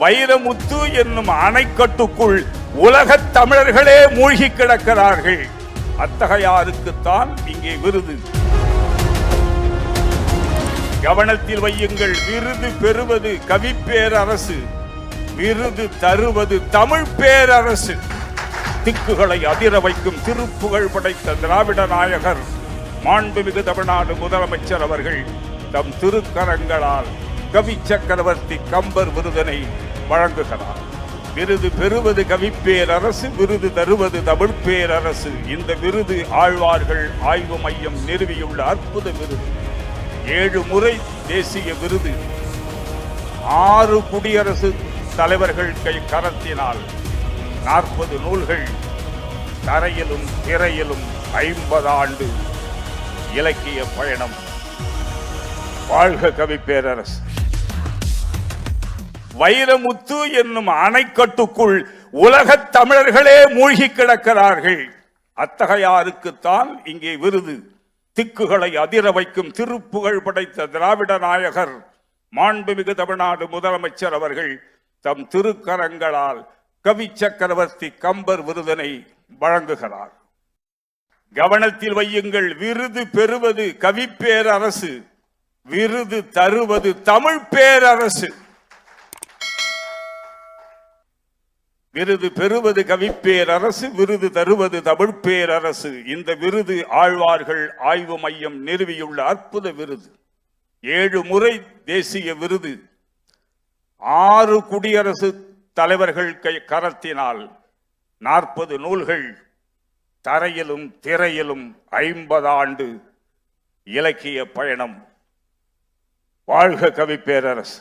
வைரமுத்து என்னும் அணைக்கட்டுக்குள் உலகத் தமிழர்களே மூழ்கி கிடக்கிறார்கள். அத்தகையாருக்குத்தான் இங்கே விருது. கவனத்தில் வையுங்கள். விருது பெறுவது கவி பேரரசு, விருது தருவது தமிழ் பேரரசு. திக்குகளை அதிர வைக்கும் திருப்புகழ் படைத்த திராவிட நாயகர் மாண்புமிகு தமிழ்நாடு முதலமைச்சர் அவர்கள் தம் திருக்கரங்களால் கவி சக்கரவர்த்தி கம்பர் விருதினை வழங்குகிறார். விருது பெறுவது கவி பேரரசு, விருது தருவது தமிழ் பேரரசு. இந்த விருது ஆழ்வார்கள் ஆய்வு மையம் நிறுவியுள்ள அற்புத விருது. 7 முறை தேசிய விருது, 6 குடியரசு தலைவர்கள் கை கரத்தினால் 40 நூல்கள், தரையிலும் திரையிலும் 50 ஆண்டு இலக்கிய பயணம். வாழ்க கவி பேரரசு. வைரமுத்து என்னும் அணைக்கட்டுக்குள் உலகத் தமிழர்களே மூழ்கி கிடக்கிறார்கள். அத்தகையாருக்குத்தான் இங்கே விருது. திக்குகளை அதிர வைக்கும் திருப்புகழ் படைத்த திராவிட நாயகர் மாண்புமிகு தமிழ்நாடு முதலமைச்சர் அவர்கள் தம் திருக்கரங்களால் கவி சக்கரவர்த்தி கம்பர் விருதினை வழங்குகிறார். கவனத்தில் வையுங்கள். விருது பெறுவது கவி பேரரசு, விருது தருவது தமிழ் பேரரசு. விருது பெறுவது கவி பேரரசு, விருது தருவது தமிழ் பேரரசு. இந்த விருது ஆழ்வார்கள் ஆய்வு மையம் நிறுவியுள்ள அற்புத விருது. 7 முறை தேசிய விருது, 6 குடியரசு தலைவர்கள் கை கரத்தினால் 40 நூல்கள், தரையிலும் திரையிலும் 50 ஆண்டு இலக்கிய பயணம். வாழ்க கவி பேரரசு.